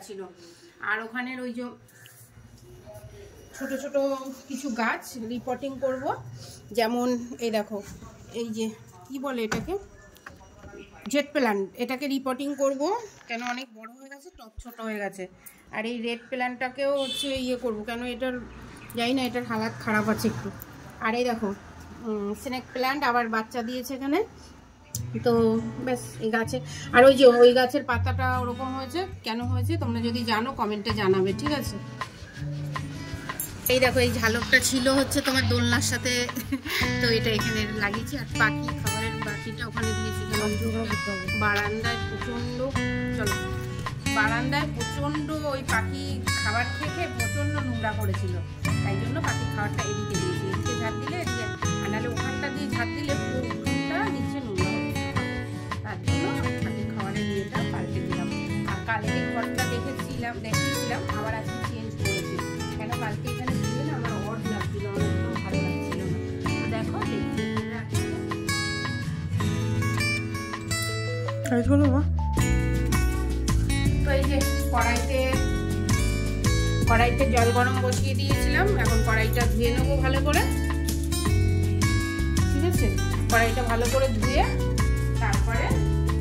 ছিল। আর ওখানের ওই যে ছোট ছোট কিছু গাছ রিপোর্টিং করব, যেমন এই দেখো এই যে কি বলে এটাকে, জেট প্ল্যান্ট, এটাকে রিপোর্টিং করব, কেন অনেক বড় হয়ে গেছে, টপ ছোট হয়ে গেছে। আর এই রেড প্ল্যান্টটাকেও হচ্ছে ইয়ে করব, কেন এটার জানি না, এটার হালাত খারাপ আছে একটু। আর এই দেখো স্নেক প্ল্যান্ট আবার বাচ্চা দিয়েছে এখানে, তো ব্যাস এই গাছে। আর ওই যে ওই গাছের পাতাটা ওরকম হয়েছে, কেন হয়েছে তোমরা যদি জানো কমেন্টে জানাবে, ঠিক আছে। এই দেখো এই ঝালকটা ছিল হচ্ছে তোমার দোলনার সাথে, তো এটা এখানে লাগিয়েছি। আর পাখি খাবারের বাকিটা ওখানে দিয়েছি, বারান্দায় প্রচণ্ড, চলো বারান্দায় প্রচণ্ড ওই পাখি খাবার খেয়ে প্রচণ্ড নোংরা করেছিল, তাই জন্য পাখি খাবারটা এদিকে দিয়েছি, এদিকে ঝাড় দিলে এদিকে, আর নাহলে ওখানটা দিয়ে ঝাড় দিলে পুরো উঠোনটা নিচে নোংরা হচ্ছে, তার জন্য পাখি খাবারের ইয়েটা পাল্টে দিলাম। আর কালকে ঘরটা দেখিয়েছিলাম আবার আজকে চেঞ্জ করেছি, কেন কালকে এখানে দিয়ে না আমার অড লাগছিল, একদম ভালো লাগছিল না। তো দেখো তো এই যে কড়াইতে জল গরম বসিয়ে দিয়েছিলাম, এখন কড়াইটা ধুয়ে নেবো ভালো করে, ঠিক আছে। কড়াইটা ভালো করে ধুয়ে তারপরে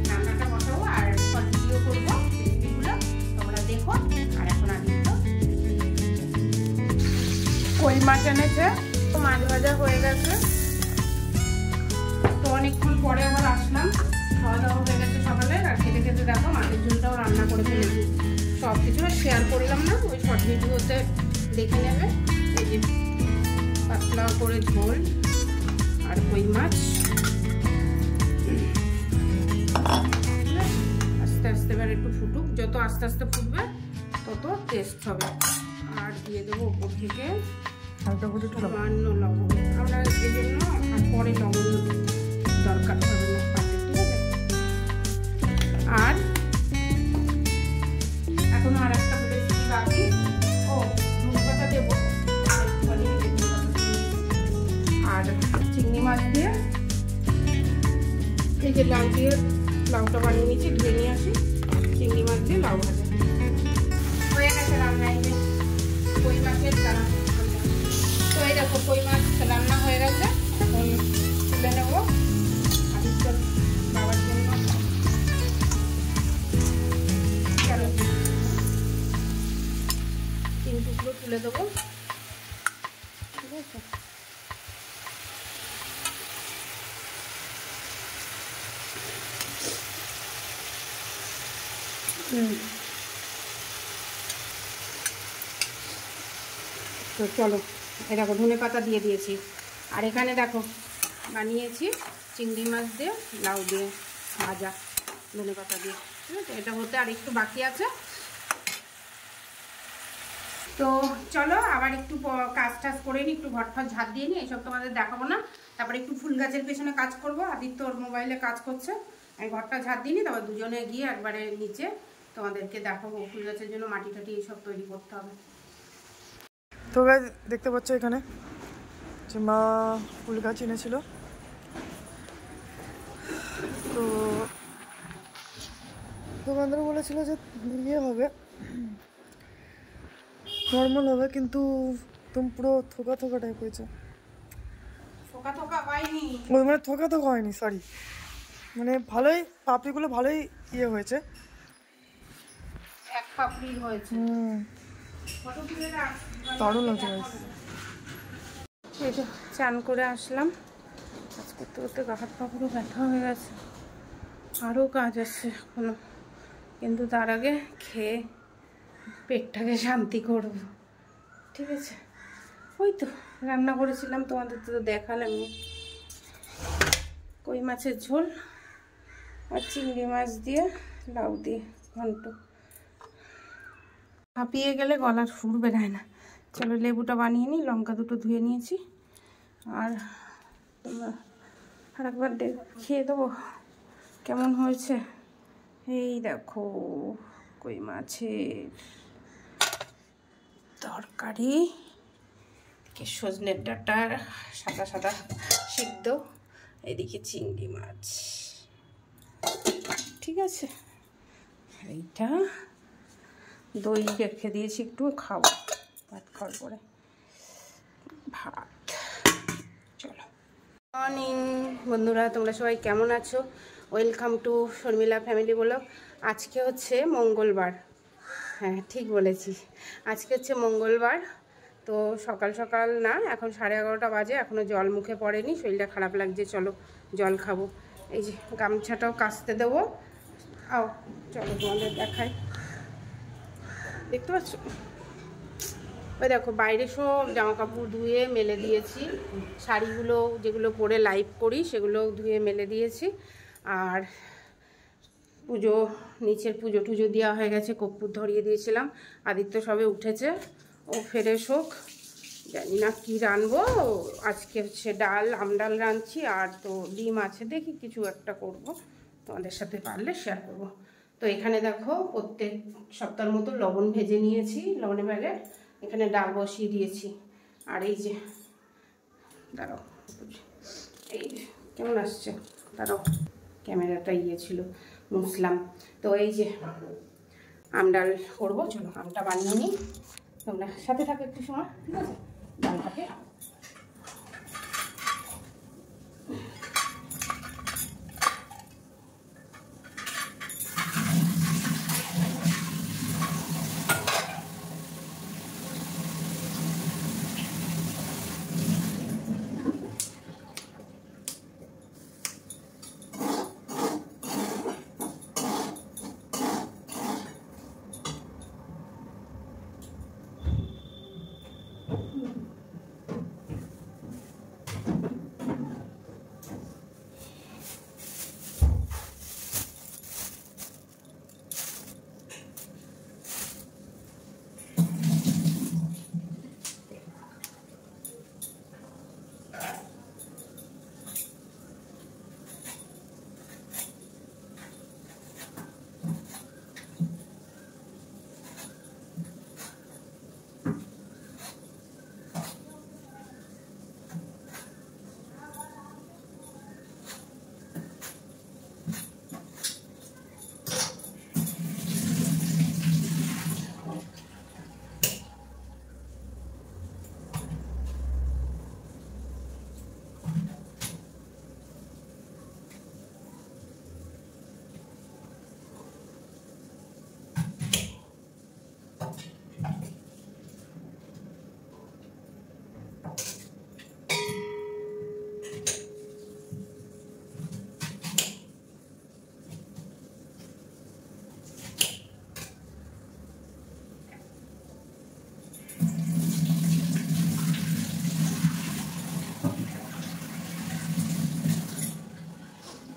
রান্নাটা বসাবো আর কন্টিনিউ করবো রেসিপিগুলো, তোমরা দেখো। আর এখন আমি তো কই মাছ এনেছে, তো মাছ ভাজা হয়ে গেছে, তো অনেকক্ষণ পরে আবার আসলাম, খাওয়া দাওয়া হয়ে গেছে সকালে। আর খেতে খেতে দেখো মাছের ঝোলটাও রান্না করে ফেলেছি, সব কিছু শেয়ার করলাম না, ওই শর্ট ভিডিওতে দেখে নেবে। এই যে পাতলা করে ঝোল আর কই মাছ, আস্তে আস্তে এবার একটু ফুটুক, যত আস্তে আস্তে ফুটবে তত টেস্ট হবে। আর দিয়ে দেবো উপর থেকে সামান্য লবণ, আমরা এই জন্য আর পরে লবণ দরকার হবে না পাতে, ঠিক আছে। আর এখন আর একটা রেসিপি বাকি, ও ধনেপাতা দেবো, আর চিংড়ি মাছ দিয়ে এই যে লাউ দিয়ে লাউটা বানিয়ে নিয়েছি, ধুয়ে নিয়ে আসি, চিংড়ি মাছ দিয়ে লাউ ভাজা হয়ে গেছে রান্না। এই যে কই মাছের রান্না, তো এই দেখো কই মাছ রান্না হয়ে গেছে, এখন তুলে নেবো আদিত্যর বাবার জন্য। চলো 3 টুকরো তুলে দেবো, ঠিক আছে। তো চলো এই দেখো ধনেপাতা দিয়ে দিয়েছি, আর এখানে দেখো বানিয়েছি চিংড়ি মাছ দিয়ে লাউ দিয়ে ভাজা ধনেপাতা দিয়ে, ঠিক আছে। এটা হতে আর একটু বাকি আছে, তো চলো আবার একটু কাজ টাজ করে নিই, একটু ঘর ঠর ঝাঁট দিয়ে নিই, এইসব তোমাদের দেখাবো না। তারপরে একটু ফুল গাছের পেছনে কাজ করবো, আদিত্য ওর মোবাইলে কাজ করছে, আমি ঘরটা ঝাঁট দিই নি, তারপর দুজনে গিয়ে একবারে নিচে তোমাদেরকে দেখাবো ফুল গাছের জন্য মাটি টাটি এইসব তৈরি করতে হবে। তো গাইস দেখতে পাচ্ছ এখানে যে মা ফুল গাছ এনেছিল, তো দোকানদার বলেছিল যে ইয়ে হবে নর্মাল হবে, কিন্তু তুমি পুরো থোকা থোকা টাইপ হয়েছে। থোকা থোকা হয়নি, ওই মানে থোকা থোকা হয়নি, সরি, মানে ভালোই পাপড়িগুলো ভালোই ইয়ে হয়েছে, এক পাপড়ি হয়েছে, দারুণ লাগছে গাইস। এই যে চান করে আসলাম, কাজ করতে করতে গা হাত পা পুরো ব্যথা হয়ে গেছে, আরও কাজ আছে এখনো, কিন্তু তার আগে খেয়ে পেটটাকে শান্তি করব, ঠিক আছে। ওই তো রান্না করেছিলাম তোমাদের তো দেখালামই, কই মাছের ঝোল আর চিংড়ি মাছ দিয়ে লাউ দিয়ে ঘন্ট। হাঁপিয়ে গেলে গলার সুর বেরায় না। চলো লেবুটা বানিয়ে নিই, লঙ্কা দুটো ধুয়ে নিয়েছি, আর তোমরা আর একবার খেয়ে দেবো কেমন হয়েছে। এই দেখো কই মাছের তরকারি, সজনের ডাঁটার সাদা সাদা সিদ্ধ, এদিকে চিংড়ি মাছ, ঠিক আছে। এইটা দই রেখে দিয়েছি, একটু খাবো ভাত খাওয়ার পরে। ভাত। চলো। মর্নিং বন্ধুরা, তোমরা সবাই কেমন আছো? Welcome to Sharmila family blog. আজকে হচ্ছে মঙ্গলবার। হ্যাঁ, ঠিক বলেছি, আজকে হচ্ছে মঙ্গলবার। তো সকাল সকাল না, এখন 11:30 বাজে, এখনও জল মুখে পড়েনি, শরীরটা খারাপ লাগছে। চলো জল খাবো। এই যে গামছাটাও কাচতে দেবো। আও চলো তোমাদের দেখাই। দেখতে পাচ্ছ? ওই দেখো বাইরে সব জামা কাপড় ধুয়ে মেলে দিয়েছি। শাড়িগুলো যেগুলো পরে লাইভ করি সেগুলো ধুয়ে মেলে দিয়েছি। আর পুজো, নিচের পুজো টুজো দেওয়া হয়ে গেছে, কর্পূর ধরিয়ে দিয়েছিলাম। আদিত্য সবে উঠেছে, ও ফ্রেশ হোক। জানি না কি রানবো আজকে, হচ্ছে ডাল, আমডাল রাঁধছি, আর তো ডিম আছে, দেখি কিছু একটা করব, তোমাদের সাথে পারলে শেয়ার করব। তো এখানে দেখো প্রত্যেক সপ্তাহের মতো লবণ ভেজে নিয়েছি লবণের ব্যাগে, এখানে ডাল বসিয়ে দিয়েছি। আর এই যে দাঁড়াও, এই কেমন আসছে দাঁড়াও, ক্যামেরাটা ছিল মুসলাম। তো এই যে আমডাল করবো, চলো আমটা বানিয়ে নিই, তোমরা সাথে থাকো একটু সময়, ঠিক আছে? ডালটাকে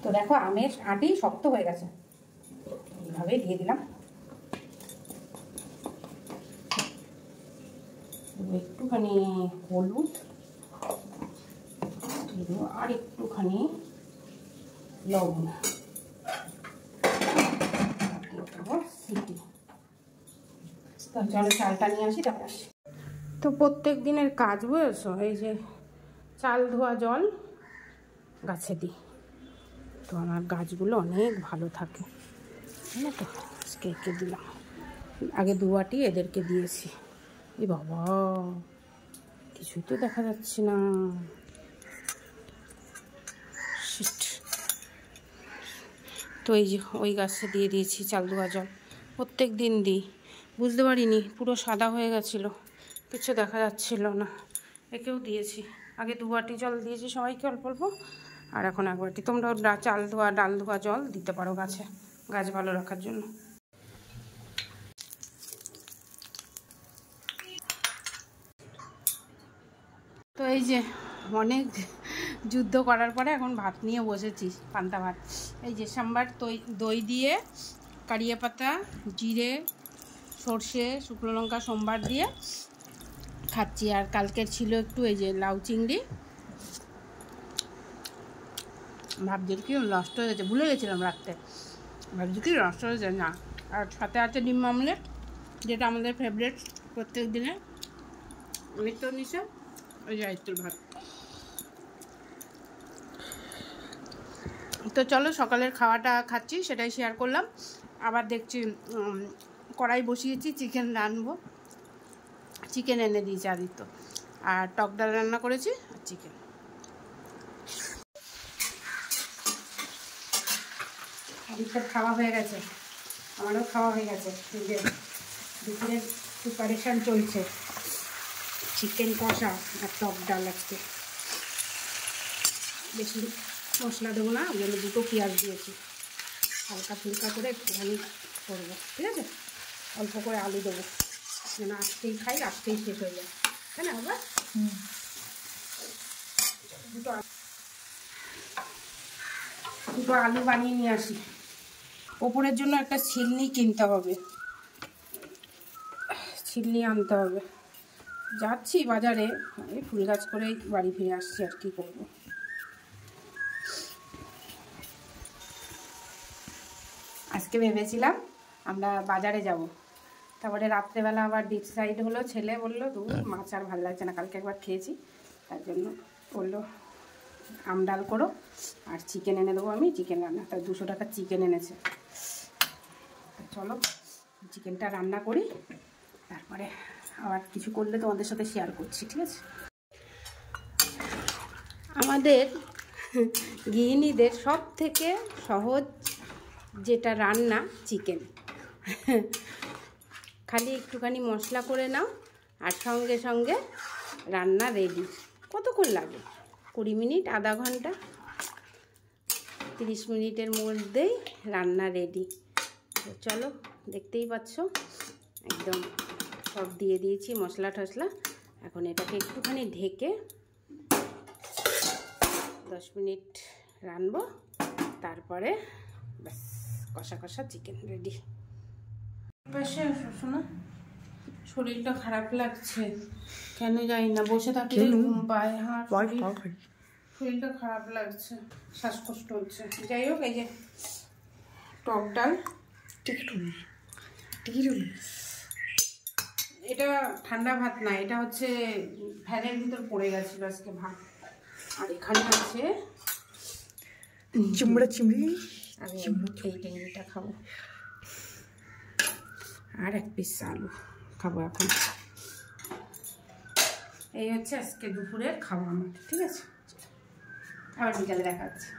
তো দেখো আমের আটি শক্ত হয়ে গেছে, এইভাবে দিয়ে দিলাম। একটুখানি হলুদ আর একটুখানি লবণ, সিটি। তো চলো চালটা নিয়ে আসি, তারপর আসি। তো প্রত্যেক দিনের কাজ বুঝেছো, এই যে চাল ধোয়া জল গাছে দিই, তো আমার গাছগুলো অনেক ভালো থাকে, তাই তো আজকে একে দিলাম। আগে দুয়াটি এদেরকে দিয়েছি। এই বাবা, কিছুই তো দেখা যাচ্ছে না। তো এই যে ওই গাছে দিয়ে দিয়েছি চাল ধোয়া জল, প্রত্যেক দিন দিই। বুঝতে পারিনি, পুরো সাদা হয়ে গেছিলো, কিছু দেখা যাচ্ছিল না। একেও দিয়েছি, আগে 2 বাটি জল দিয়েছি সবাইকে অল্প অল্প, আর এখন 1 বাটি। তোমরাও চাল ধোয়া ডাল ধোয়া জল দিতে পারো গাছে, গাছ ভালো রাখার জন্য। তো এই যে অনেক যুদ্ধ করার পরে এখন ভাত নিয়ে বসেছি, পান্তা ভাত। এই যে সাম্বার দই দিয়ে কারিয়া পাতা, জিরে, সর্ষে, শুকনো লঙ্কা সোমবার দিয়ে খাচ্ছি। আর কালকের ছিল একটু এই যে লাউ চিংড়ি, ভাবছি কি নষ্ট হয়ে গেছে, ভুলে গেছিলাম রাখতে, ভাবছি কি নষ্ট হয়ে যায় না। আর সাথে আছে ডিম অমলেট, যেটা আমাদের ফেভারিট প্রত্যেক দিনে। নিত্য নিশা ওই যে আইতুল ভাত। তো চলো সকালের খাওয়াটা খাচ্ছি, সেটাই শেয়ার করলাম। আবার দেখছি কড়াই বসিয়েছি, চিকেন রানবো। চিকেন এনে দিয়েছি আদিত্য, আর টক ডাল রান্না করেছি আর চিকেন। আদিত্যর খাওয়া হয়ে গেছে, আমারও খাওয়া হয়ে গেছে। দুপুরের প্রিপারেশান চলছে, চিকেন কষা আর টক ডাল। আজকে বেশি মশলা দেবো না, ওই জন্য 2টো পেঁয়াজ দিয়েছি, হালকা ফুলকা করে একটুখানি করবো, ঠিক আছে। অল্প করে আলু দেবো, যেন আজকেই খাই, আজকেই শেষ হয়ে যায়, তাই না বাবা? দুটো আলু বানিয়ে নিয়ে আসি। ওপরের জন্য একটা ছিলনি কিনতে হবে, ছিলনি আনতে হবে। যাচ্ছি বাজারে, এই ফুল গাছ করেই বাড়ি ফিরে আসছি, আর কি করবো। আজকে ভেবেছিলাম আমরা বাজারে যাব, তারপরে রাত্রেবেলা আবার ডিসাইড হলো, ছেলে বললো দূর মাছ আর ভালো লাগছে না, কালকে একবার খেয়েছি, তার জন্য বললো আমডাল করো আর চিকেন এনে দেবো আমি, চিকেন রান্না। তার 200 টাকার চিকেন এনেছে। চলো চিকেনটা রান্না করি, তারপরে আবার কিছু করলে তোমাদের সাথে শেয়ার করছি, ঠিক আছে। আমাদের গৃহিণীদের সব থেকে সহজ যেটা রান্না চিকেন, খালি একটুখানি মশলা করে নাও আর সঙ্গে সঙ্গে রান্না রেডি। কতক্ষণ লাগে? 20 মিনিট, আধা ঘন্টা, 30 মিনিটের মধ্যেই রান্না রেডি। চলো দেখতেই পাচ্ছ, একদম সব দিয়ে দিয়েছি মশলা টশলা। এখন এটাকে একটুখানি ঢেকে 10 মিনিট রানবো, তারপরে ব্যাস কষা কষা চিকেন রেডি। পাশে শোনো, শরীরটা খারাপ লাগছে, কেন জানি না, বসে থাকলে ঘুম পায়। হ্যাঁ, শরীরটা খারাপ লাগছে, শ্বাসকষ্ট হচ্ছে। যাই হোক, এই যে টক ডাল, এটা ঠান্ডা ভাত না, এটা হচ্ছে ফ্যানের ভিতর পড়ে গেছিল আজকে ভাত। আর এখানে আছে চিংড়ি, আমি এই টেঙ্গিটা খাবো, আর 1 পিস আলু খাবো এখন। এই হচ্ছে আজকে দুপুরের খাওয়া আমার, ঠিক আছে। আবার বিকালে দেখা হচ্ছে।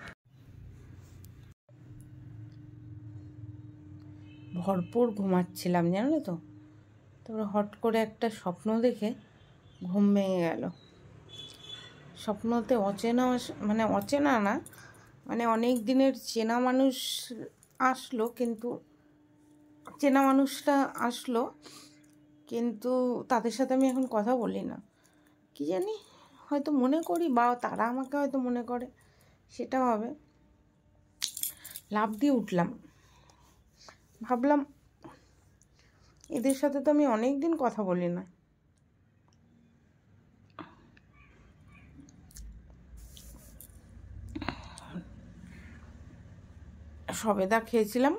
ভরপুর ঘুমাচ্ছিলাম জানো তো, তারপরে হট করে একটা স্বপ্ন দেখে ঘুম ভেঙে গেল। স্বপ্নতে অচেনা, মানে অচেনা না, মানে অনেক দিনের চেনা মানুষ আসলো, কিন্তু চেনা মানুষটা আসলো, কিন্তু তাদের সাথে আমি এখন কথা বলি না। কি জানি, হয়তো মনে করি বা তারা আমাকে হয়তো মনে করে, সেটা হবে। লাফ দিয়ে উঠলাম, ভাবলাম এদের সাথে তো আমি অনেক দিন কথা বলি না। সবেদা খেয়েছিলাম,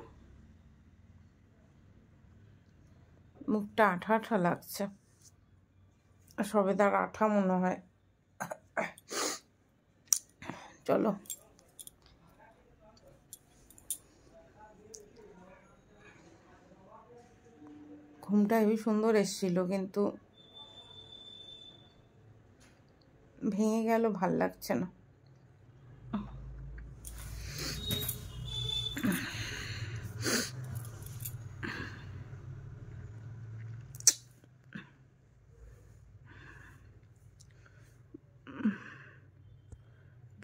মুখটা আঠা আঠা লাগছে, সবেদার আঠা মনে হয়। চলো ঘুমটা হেবি সুন্দর এসেছিল, কিন্তু ভেঙে গেল, ভাল লাগছে না।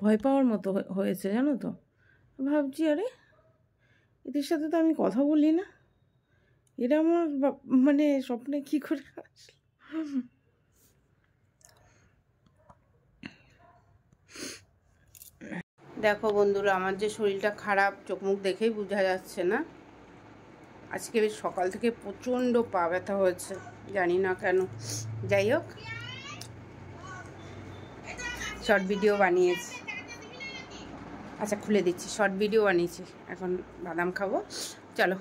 ভয় পাওয়ার মতো হয়েছে জানো তো। ভাবছি আরে এদের সাথে তো আমি কথা বলি না, এরা আমার মানে স্বপ্নে কি করে আসলো। দেখো বন্ধুরা, আমার যে শরীরটা খারাপ, চোখ মুখ দেখেই বোঝা যাচ্ছে না। আজকে সকাল থেকে প্রচণ্ড পা ব্যথা হয়েছে, জানি না কেন। যাই হোক, শর্ট ভিডিও বানিয়েছি, আচ্ছা খুলে দিচ্ছি, শর্ট ভিডিও বানিয়েছি। এখন বাদাম খাবো। চলো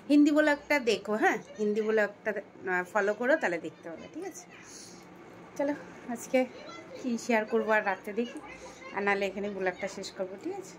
হিন্দি বলে একটা দেখো, হ্যাঁ হিন্দি বলে একটা ফলো করো, তাহলে দেখতে হবে, ঠিক আছে। চলো আজকে কি শেয়ার করবো আর রাত্রে দেখি, আর নাহলে এখানে ব্লগটা শেষ করবো, ঠিক আছে।